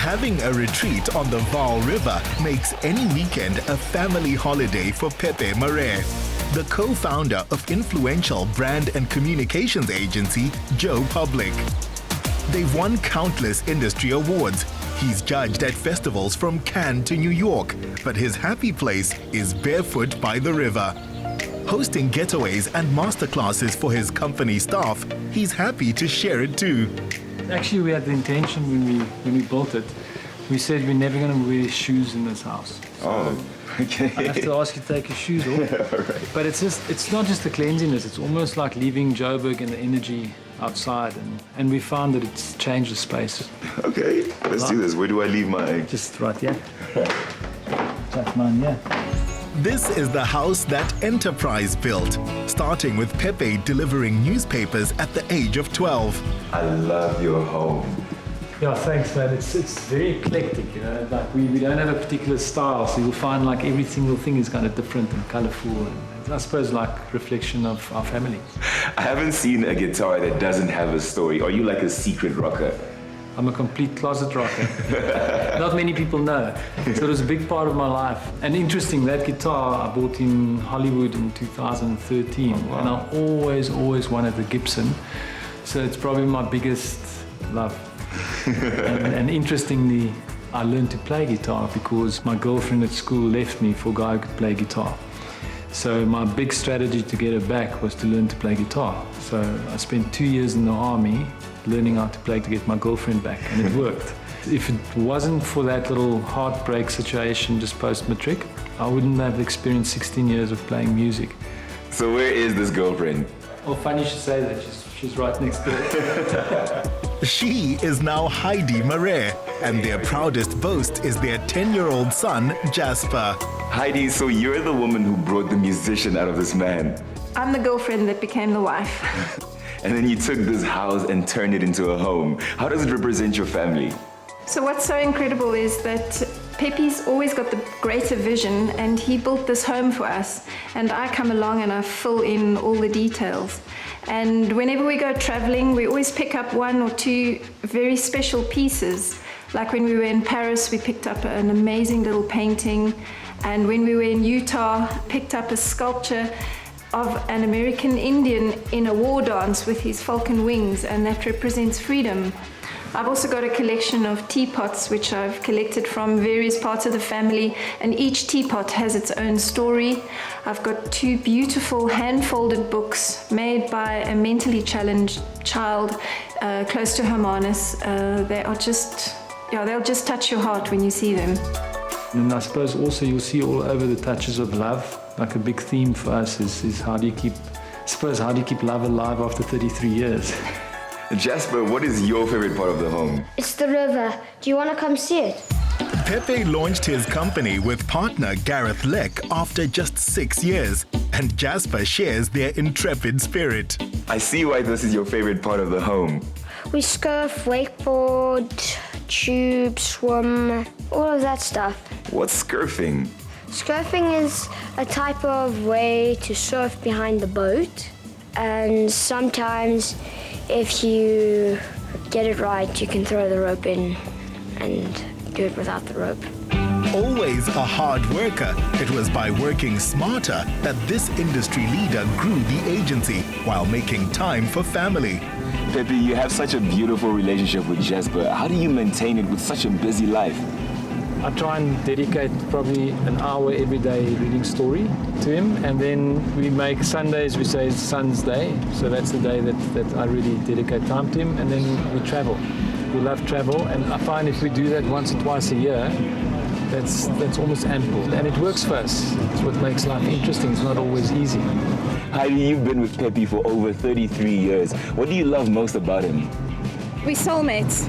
Having a retreat on the Vaal River makes any weekend a family holiday for Pepe Marais, the co-founder of influential brand and communications agency Joe Public. They've won countless industry awards. He's judged at festivals from Cannes to New York, but his happy place is barefoot by the river. Hosting getaways and masterclasses for his company staff, he's happy to share it too. Actually, we had the intention when we built it. We said we're never going to wear shoes in this house. So okay. I have to ask you to take your shoes off. Yeah, right. But it's not just the cleanliness. It's almost like leaving Joburg and the energy outside. And we found that it's changed the space. Okay, let's do this. Where do I leave my... Just right here. That's mine, yeah. This is the house that Enterprise built, starting with Pepe delivering newspapers at the age of 12. I love your home. Yeah, thanks, man. It's very eclectic, you know. Like we don't have a particular style, so you'll find like every single thing is kind of different and colourful, and I suppose like reflection of our family. I haven't seen a guitar that doesn't have a story. Are you like a secret rocker? I'm a complete closet rocker. Not many people know. So it was a big part of my life. And interesting, that guitar I bought in Hollywood in 2013. Oh, wow. And I always wanted the Gibson. So it's probably my biggest love. and interestingly, I learned to play guitar because my girlfriend at school left me for a guy who could play guitar. So my big strategy to get her back was to learn to play guitar. So I spent 2 years in the army learning how to play to get my girlfriend back, and it worked. If it wasn't for that little heartbreak situation just post-matric, I wouldn't have experienced 16 years of playing music. So where is this girlfriend? Well, funny you should say that. She's right next door. She is now Heidi Marais, and their proudest boast is their 10-year-old son, Jasper. Heidi, so you're the woman who brought the musician out of this man. I'm the girlfriend that became the wife. And then you took this house and turned it into a home. How does it represent your family? So what's so incredible is that Pepe's always got the greater vision, and he built this home for us. And I come along and I fill in all the details. And whenever we go traveling, we always pick up 1 or 2 very special pieces. Like when we were in Paris, we picked up an amazing little painting. And when we were in Utah, picked up a sculpture of an American Indian in a war dance with his falcon wings, and that represents freedom. I've also got a collection of teapots which I've collected from various parts of the family, and each teapot has its own story. I've got 2 beautiful hand-folded books made by a mentally challenged child close to Hermanus. They are just, they'll just touch your heart when you see them. And I suppose also you'll see all over the touches of love. Like a big theme for us is how do you keep love alive after 33 years? Jasper, what is your favorite part of the home? It's the river. Do you want to come see it? Pepe launched his company with partner Gareth Leck after just 6 years, and Jasper shares their intrepid spirit. I see why this is your favorite part of the home. We surf, wakeboard, tube, swim, all of that stuff. What's scurfing? Scurfing is a type of way to surf behind the boat, and sometimes if you get it right, you can throw the rope in and do it without the rope. Always a hard worker, it was by working smarter that this industry leader grew the agency while making time for family. Pepe, you have such a beautiful relationship with Jasper. How do you maintain it with such a busy life? I try and dedicate probably an hour every day reading story to him, and then we make Sundays, we say it's Son's Day, so that's the day that I really dedicate time to him, and then we travel. We love travel, and I find if we do that once or twice a year, that's almost ample, and it works for us. It's what makes life interesting. It's not always easy. Heidi, you've been with Pepe for over 33 years. What do you love most about him? We're soulmates.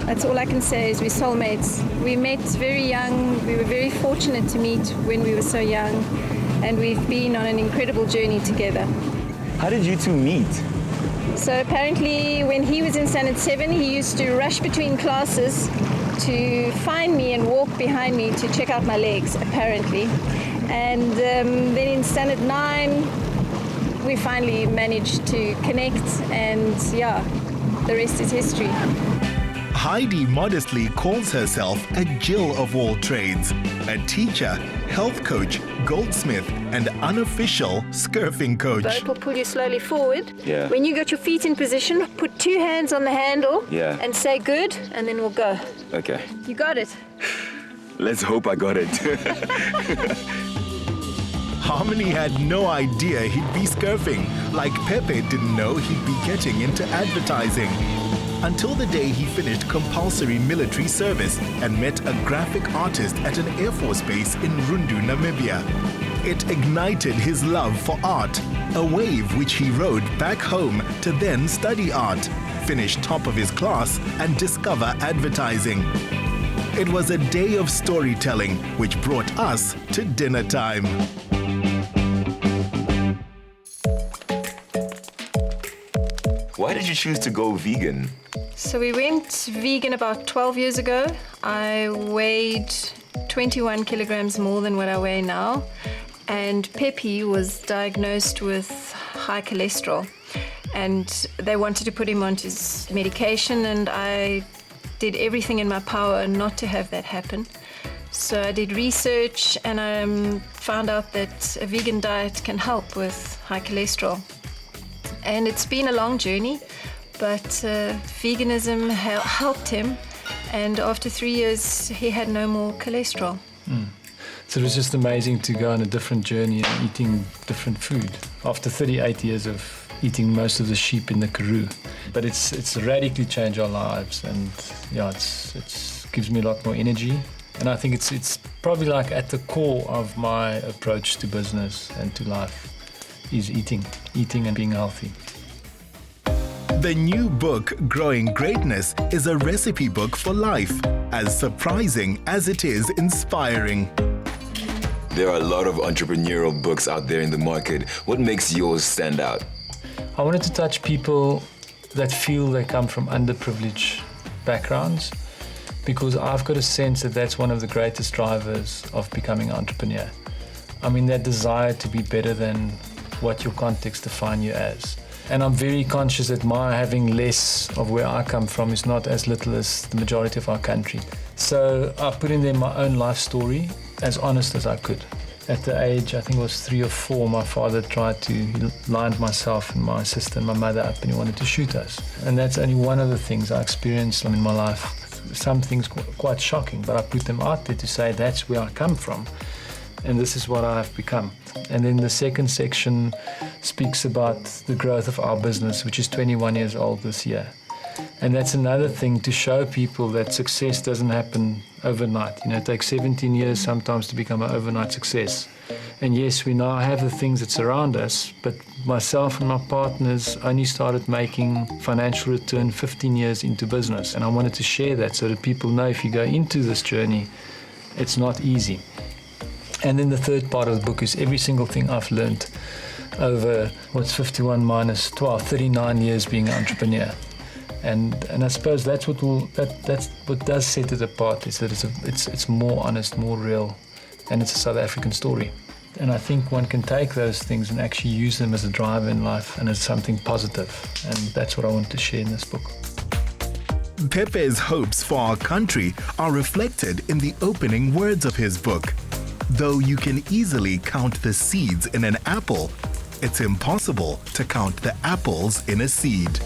That's all I can say is we're soulmates. We met very young. We were very fortunate to meet when we were so young, and we've been on an incredible journey together. How did you two meet? So apparently when he was in standard 7, he used to rush between classes to find me and walk behind me to check out my legs, apparently. And then in standard 9, we finally managed to connect, and the rest is history. Heidi modestly calls herself a Jill of all trades, a teacher, health coach, goldsmith, and unofficial scurfing coach. Boat will pull you slowly forward. Yeah. When you got your feet in position, put 2 hands on the handle and say good, and then we'll go. Okay. You got it. Let's hope I got it. Harmony had no idea he'd be scurfing, like Pepe didn't know he'd be getting into advertising. Until the day he finished compulsory military service and met a graphic artist at an Air Force base in Rundu, Namibia. It ignited his love for art, a wave which he rode back home to then study art, finish top of his class, and discover advertising. It was a day of storytelling which brought us to dinner time. Why did you choose to go vegan? So we went vegan about 12 years ago. I weighed 21 kilograms more than what I weigh now. And Pepe was diagnosed with high cholesterol. And they wanted to put him on his medication, and I did everything in my power not to have that happen. So I did research, and I found out that a vegan diet can help with high cholesterol. And it's been a long journey, but veganism helped him, and after 3 years he had no more cholesterol. So it was just amazing to go on a different journey and eating different food after 38 years of eating most of the sheep in the Karoo. But it's radically changed our lives, and yeah, it's gives me a lot more energy. And I think it's probably like at the core of my approach to business and to life is eating and being healthy. The new book, Growing Greatness, is a recipe book for life, as surprising as it is inspiring. There are a lot of entrepreneurial books out there in the market. What makes yours stand out? I wanted to touch people that feel they come from underprivileged backgrounds, because I've got a sense that that's one of the greatest drivers of becoming an entrepreneur. I mean, that desire to be better than what your context define you as. And I'm very conscious that my having less of where I come from is not as little as the majority of our country. So I put in there my own life story, as honest as I could. At the age, I think it was 3 or 4, my father he lined myself and my sister and my mother up, and he wanted to shoot us. And that's only one of the things I experienced in my life. Some things quite shocking, but I put them out there to say that's where I come from, and this is what I have become. And then the second section speaks about the growth of our business, which is 21 years old this year. And that's another thing, to show people that success doesn't happen overnight. You know, it takes 17 years sometimes to become an overnight success. And yes, we now have the things that surround us, but myself and my partners only started making financial return 15 years into business. And I wanted to share that so that people know if you go into this journey, it's not easy. And then the third part of the book is every single thing I've learned over, 51 minus 12, 39 years being an entrepreneur. And I suppose that's what does set it apart, is that it's more honest, more real, and it's a South African story. And I think one can take those things and actually use them as a driver in life and as something positive. And that's what I want to share in this book. Pepe's hopes for our country are reflected in the opening words of his book. Though you can easily count the seeds in an apple, it's impossible to count the apples in a seed.